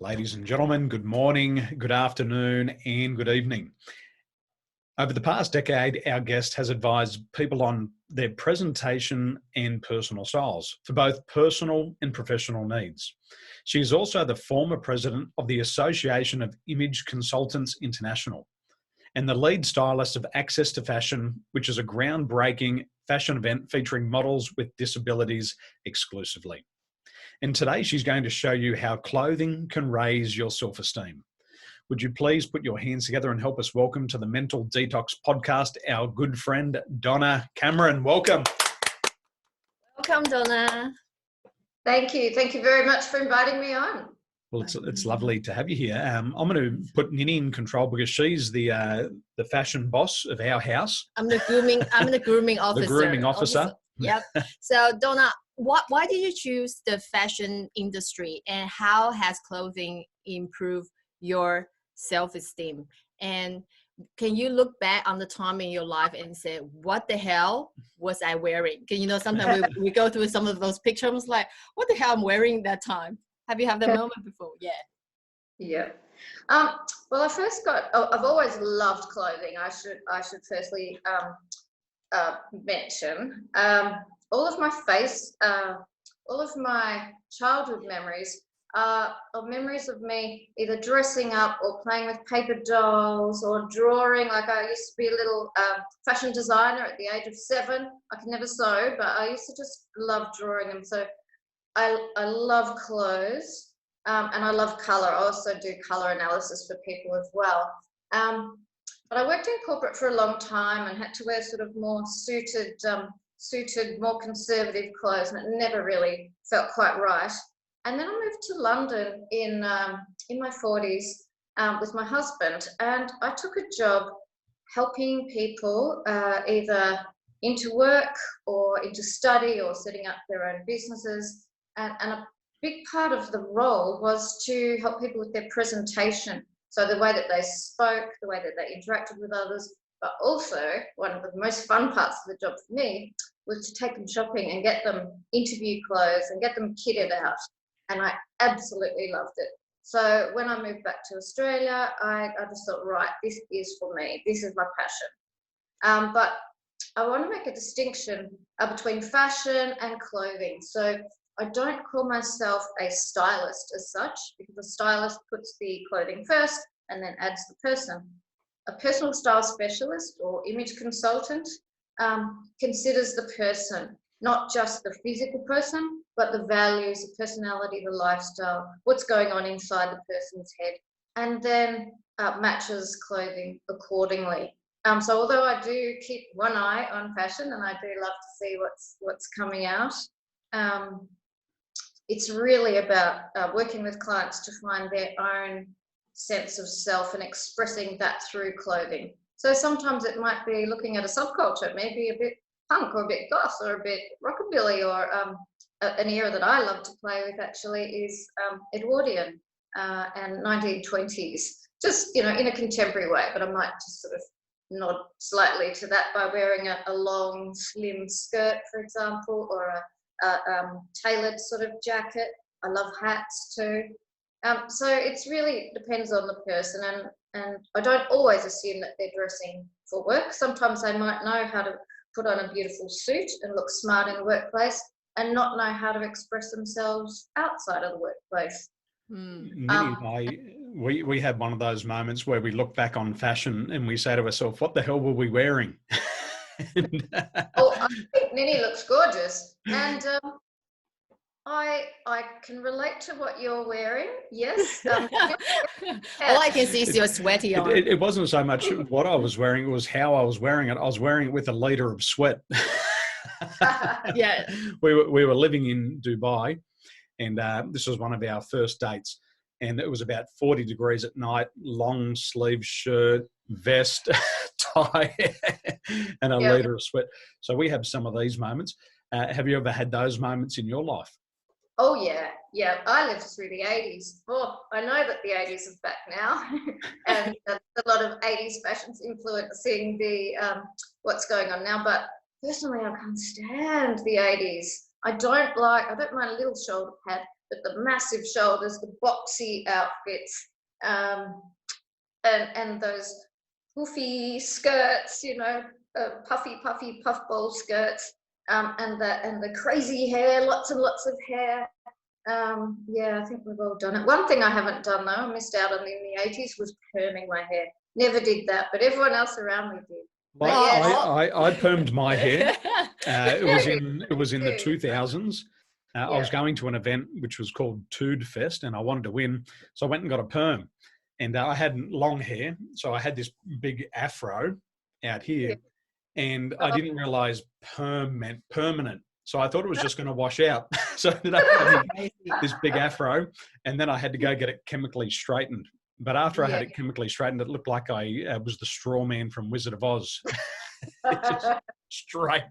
Ladies and gentlemen, good morning, good afternoon, and good evening. Over the past decade, our guest has advised people on their presentation and personal styles for both personal and professional needs. She is also the former president of the Association of Image Consultants International and the lead stylist of Access to Fashion, which is a groundbreaking fashion event featuring models with disabilities exclusively. And today she's going to show you how clothing can raise your self-esteem. Would you please put your hands together and help us welcome to the Mental Detox podcast, our good friend, Donna Cameron. Welcome. Welcome, Donna. Thank you. Thank you very much for inviting me on. Well, it's lovely to have you here. I'm going to put Nini in control because she's the fashion boss of our house. I'm the grooming officer. The grooming officer. Yep. So, Donna, why did you choose the fashion industry, and how has clothing improved your self-esteem? And can you look back on the time in your life and say, what the hell was I wearing? Because, sometimes we go through some of those pictures like, what the hell I'm wearing that time? Have you had that moment before? Yeah. Well, I've always loved clothing. I should firstly mention all of my childhood memories are memories of me either dressing up or playing with paper dolls or drawing. Like, I used to be a little fashion designer at the age of 7. I could never sew, but I used to just love drawing them. So I love clothes, and I love color. I also do color analysis for people as well. But I worked in corporate for a long time and had to wear sort of more suited, more conservative clothes, and it never really felt quite right. And then I moved to London in my 40s with my husband, and I took a job helping people either into work or into study or setting up their own businesses. And a big part of the role was to help people with their presentation. So the way that they spoke, the way that they interacted with others, but also one of the most fun parts of the job for me was to take them shopping and get them interview clothes and get them kitted out. And I absolutely loved it. So when I moved back to Australia, I just thought, right, this is for me. This is my passion. But I want to make a distinction between fashion and clothing. So I don't call myself a stylist as such, because a stylist puts the clothing first and then adds the person. A personal style specialist or image consultant considers the person, not just the physical person, but the values, the personality, the lifestyle, what's going on inside the person's head, and then matches clothing accordingly. So although I do keep one eye on fashion and I do love to see what's coming out, it's really about working with clients to find their own sense of self and expressing that through clothing. So sometimes it might be looking at a subculture, maybe a bit punk or a bit goth or a bit rockabilly, or an era that I love to play with actually is Edwardian and 1920s, just, in a contemporary way, but I might just sort of nod slightly to that by wearing a long, slim skirt, for example, or a tailored sort of jacket. I love hats too. So it's really depends on the person, and I don't always assume that they're dressing for work. Sometimes they might know how to put on a beautiful suit and look smart in the workplace and not know how to express themselves outside of the workplace. We had one of those moments where we look back on fashion and we say to ourselves, what the hell were we wearing? I think Nini looks gorgeous, and I can relate to what you're wearing. Yes. All I can see is your sweaty on. It wasn't so much what I was wearing, it was how I was wearing it. I was wearing it with a litre of sweat. Yeah. We were living in Dubai, and this was one of our first dates, and it was about 40 degrees at night, long sleeve shirt, vest, tie, and a litre of sweat. So we have some of these moments. Have you ever had those moments in your life? Oh yeah. I lived through the 80s. Oh, I know that the 80s is back now, and a lot of 80s fashions influencing the what's going on now. But personally, I can't stand the 80s. I don't mind a little shoulder pad, but the massive shoulders, the boxy outfits, and those poofy skirts, puffy puffball skirts, and the crazy hair, lots and lots of hair. Yeah, I think we've all done it. One thing I haven't done though, I missed out on in the 80s, was perming my hair. Never did that, but everyone else around me did. Well, yes. I permed my hair. It was in the Good. 2000s. I was going to an event which was called Tood Fest, and I wanted to win, so I went and got a perm. And I had long hair, so I had this big afro out here, and I didn't realise perm meant permanent. So I thought it was just going to wash out. So I ended up having this big afro, and then I had to go get it chemically straightened. But after I had it chemically straightened, it looked like I was the straw man from Wizard of Oz. Just straight.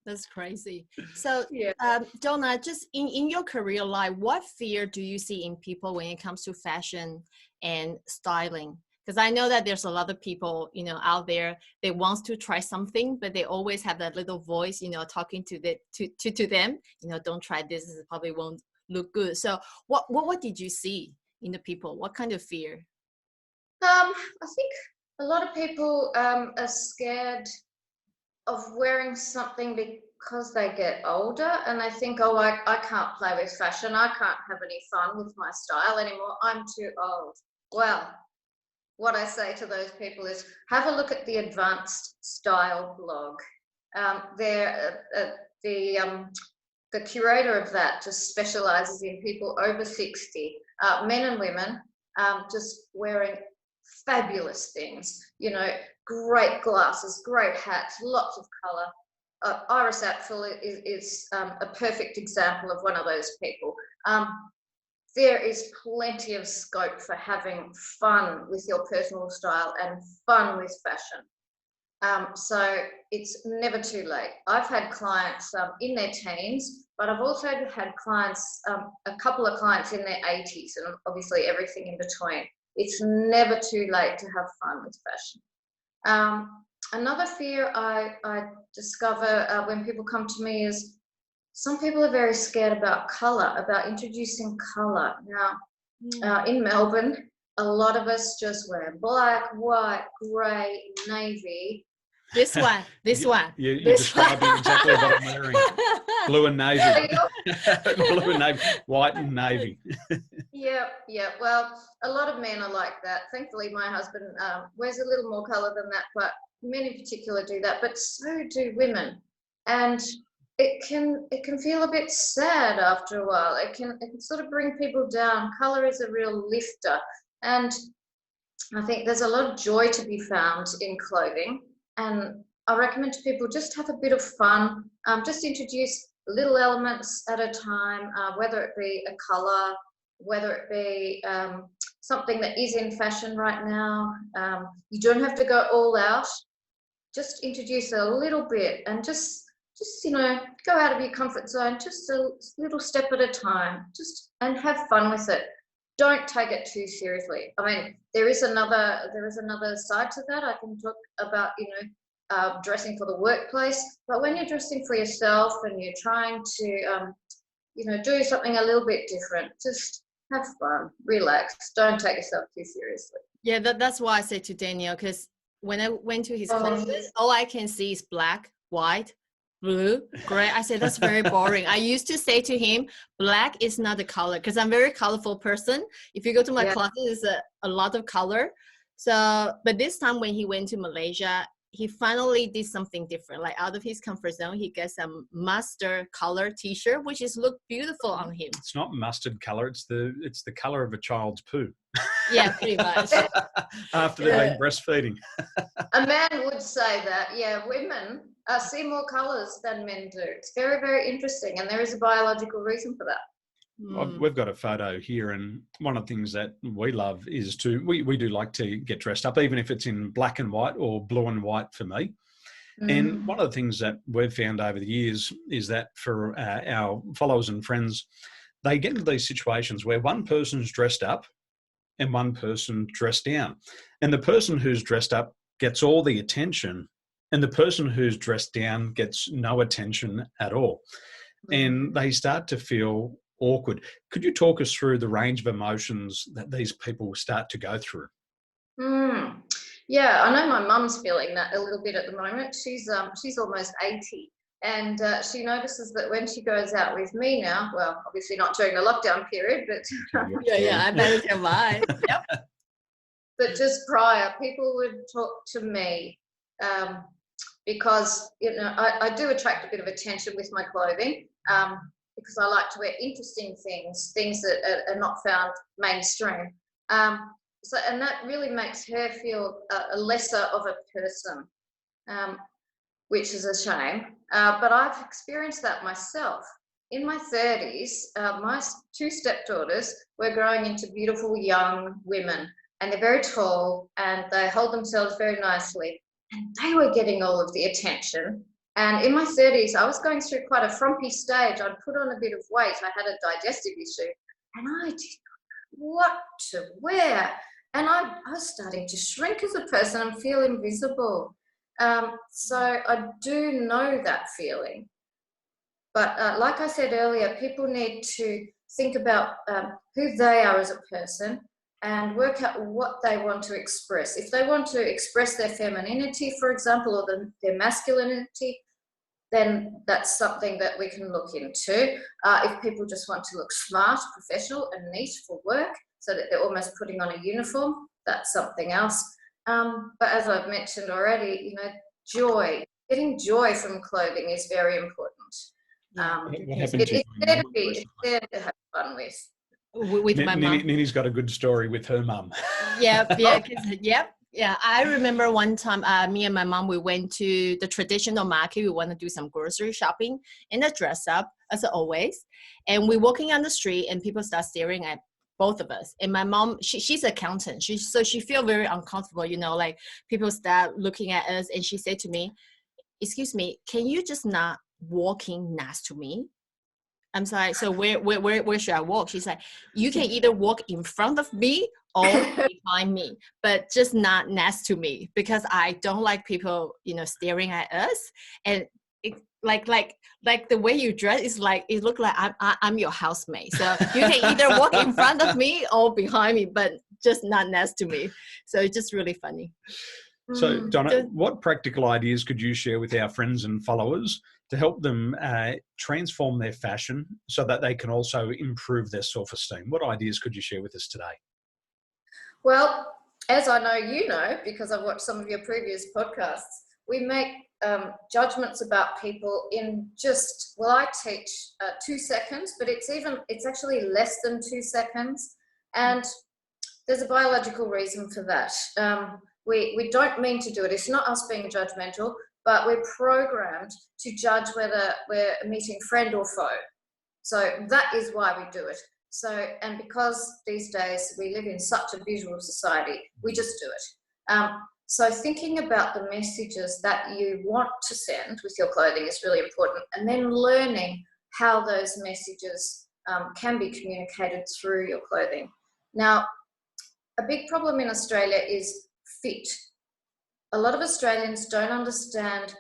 That's crazy. So, Donna, just in your career life, what fear do you see in people when it comes to fashion and styling? Because I know that there's a lot of people, out there, they want to try something, but they always have that little voice, talking to them, don't try this, it probably won't look good. So what did you see in the people? What kind of fear? I think a lot of people are scared of wearing something because they get older, and they think, oh, I can't play with fashion, I can't have any fun with my style anymore, I'm too old. Well, what I say to those people is, have a look at the Advanced Style blog. The curator of that just specializes in people over 60, men and women, just wearing fabulous things, great glasses, great hats, lots of color. Iris Apfel is a perfect example of one of those people. There is plenty of scope for having fun with your personal style and fun with fashion. So it's never too late. I've had clients in their teens, but I've also had clients, a couple of clients in their 80s, and obviously everything in between. It's never too late to have fun with fashion. Another fear I discover when people come to me is, some people are very scared about colour, about introducing colour. Now, in Melbourne, a lot of us just wear black, white, grey, navy. This one. You're describing exactly what I'm wearing. Blue and navy. Blue and navy, white and navy. Yeah. Well, a lot of men are like that. Thankfully, my husband wears a little more colour than that, but men in particular do that, but so do women. And it can feel a bit sad after a while. It can sort of bring people down. Colour is a real lifter. And I think there's a lot of joy to be found in clothing. And I recommend to people, just have a bit of fun. Just introduce little elements at a time, whether it be a colour, whether it be something that is in fashion right now. You don't have to go all out. Just introduce a little bit, and just go out of your comfort zone, just a little step at a time, and have fun with it. Don't take it too seriously. I mean, there is another side to that. I can talk about, dressing for the workplace, but when you're dressing for yourself and you're trying to, do something a little bit different, just have fun, relax, don't take yourself too seriously. Yeah, that's why I said to Daniel, because when I went to his classes, all I can see is black, white, blue, gray. I said, that's very boring. I used to say to him, black is not a color, because I'm a very colorful person. If you go to my classes, there's a lot of color. So, but this time when he went to Malaysia, he finally did something different. Like, out of his comfort zone, he got some mustard color t-shirt, which is look beautiful on him. It's not mustard color. It's the color of a child's poo. Yeah, pretty much. After they've been breastfeeding. A man would say that. Yeah, women see more colors than men do. It's very, very interesting, and there is a biological reason for that. We've got a photo here, and one of the things that we love is we do like to get dressed up, even if it's in black and white or blue and white for me. And one of the things that we've found over the years is that for our followers and friends, they get into these situations where one person's dressed up and one person dressed down, and the person who's dressed up gets all the attention, and the person who's dressed down gets no attention at all. And they start to feel awkward. Could you talk us through the range of emotions that these people start to go through? Yeah, I know my mum's feeling that a little bit at the moment. She's almost 80, and she notices that when she goes out with me now, well, obviously not during the lockdown period, but Yeah, I better tell mine. Yep. but just prior, people would talk to me because I do attract a bit of attention with my clothing because I like to wear interesting things that are not found mainstream. And that really makes her feel a lesser of a person, which is a shame. But I've experienced that myself. In my 30s, my two stepdaughters were growing into beautiful young women, and they're very tall and they hold themselves very nicely. And they were getting all of the attention. And in my 30s, I was going through quite a frumpy stage. I'd put on a bit of weight. I had a digestive issue, and I didn't know what to wear. And I was starting to shrink as a person and feel invisible. So I do know that feeling. But like I said earlier, people need to think about who they are as a person and work out what they want to express. If they want to express their femininity, for example, or their masculinity, then that's something that we can look into. If people just want to look smart, professional and neat for work, so that they're almost putting on a uniform, that's something else. But as I've mentioned already, joy, getting joy from clothing is very important. What happened to It's there to have fun with. With my mom. Nini's got a good story with her mum. Yep. Yeah. I remember one time, me and my mom, we went to the traditional market. We want to do some grocery shopping and a dress up, as always. And we're walking on the street, and people start staring at both of us. And my mom, she's an accountant. So she feel very uncomfortable, like people start looking at us. And she said to me, "Excuse me, can you just not walking next to me?" I'm sorry. So where should I walk? She's like, "You can either walk in front of me or behind me, but just not next to me, because I don't like people, staring at us. And it, like the way you dress is like, it look like I'm your housemate. So you can either walk in front of me or behind me, but just not next to me." So it's just really funny. So, Donna, what practical ideas could you share with our friends and followers to help them transform their fashion so that they can also improve their self-esteem? What ideas could you share with us today? Well, as I know you know, because I've watched some of your previous podcasts, we make judgments about people in just, I teach 2 seconds, but it's actually less than 2 seconds. And there's a biological reason for that. We don't mean to do it. It's not us being judgmental, but we're programmed to judge whether we're meeting friend or foe. So that is why we do it. So, and because these days we live in such a visual society, we just do it. So thinking about the messages that you want to send with your clothing is really important, and then learning how those messages can be communicated through your clothing. Now, a big problem in Australia is fit. A lot of Australians don't understand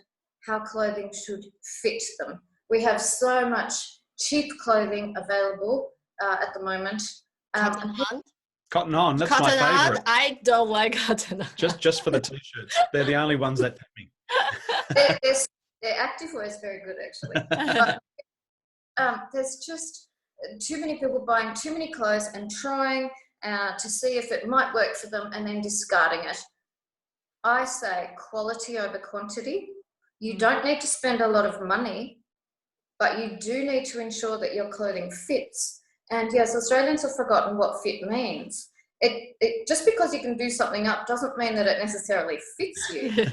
how clothing should fit them. We have so much cheap clothing available at the moment. Cotton on? Cotton on, that's cotton my favourite. On? I don't like cotton on. Just for the t-shirts. They're the only ones that fit me. Their activewear is very good, actually. But, there's just too many people buying too many clothes and trying to see if it might work for them and then discarding it. I say quality over quantity. You don't need to spend a lot of money, but you do need to ensure that your clothing fits. And yes, Australians have forgotten what fit means. It just because you can do something up doesn't mean that it necessarily fits you.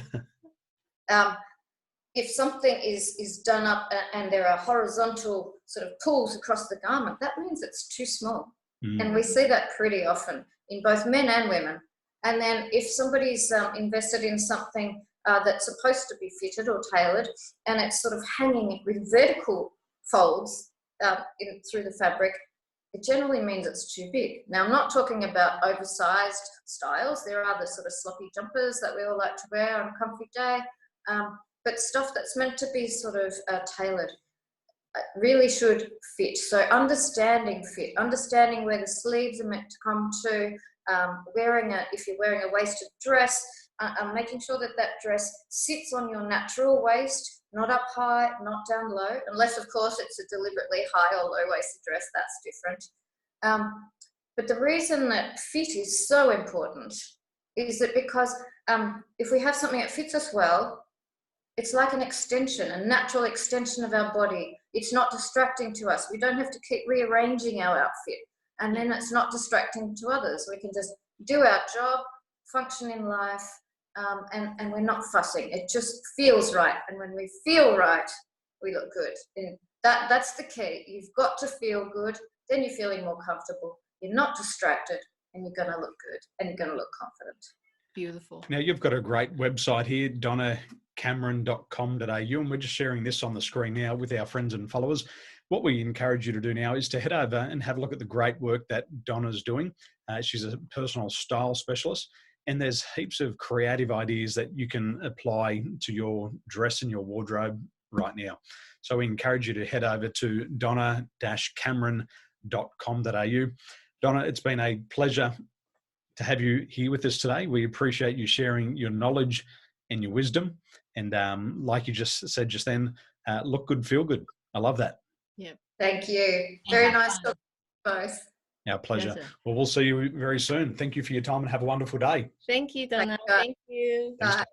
If something is done up and there are horizontal sort of pulls across the garment, that means it's too small. And we see that pretty often in both men and women. And then if somebody's invested in something that's supposed to be fitted or tailored, and it's sort of hanging with vertical folds through the fabric, it generally means it's too big. Now, I'm not talking about oversized styles. There are the sort of sloppy jumpers that we all like to wear on a comfy day, but stuff that's meant to be sort of tailored. really should fit. So understanding fit, understanding where the sleeves are meant to come to, if you're wearing a waisted dress, making sure that that dress sits on your natural waist, not up high, not down low, unless of course it's a deliberately high or low waisted dress, that's different. But the reason that fit is so important is that because if we have something that fits us well, it's like an extension, a natural extension of our body. It's not distracting to us. We don't have to keep rearranging our outfit, and then it's not distracting to others. We can just do our job, function in life, and we're not fussing. It just feels right, and when we feel right, we look good. And that's the key. You've got to feel good, then you're feeling more comfortable. You're not distracted, and you're going to look good, and you're going to look confident. Beautiful. Now, you've got a great website here, donnacameron.com.au, and we're just sharing this on the screen now with our friends and followers. What we encourage you to do now is to head over and have a look at the great work that Donna's doing. She's a personal style specialist, and there's heaps of creative ideas that you can apply to your dress and your wardrobe right now. So we encourage you to head over to donna-cameron.com.au. Donna, it's been a pleasure to have you here with us today. We appreciate you sharing your knowledge and your wisdom. And like you just said just then, look good, feel good. I love that. Yeah. Thank you. Very nice talking to you both. Our pleasure. Well, we'll see you very soon. Thank you for your time and have a wonderful day. Thank you, Donna. Thank you. Bye.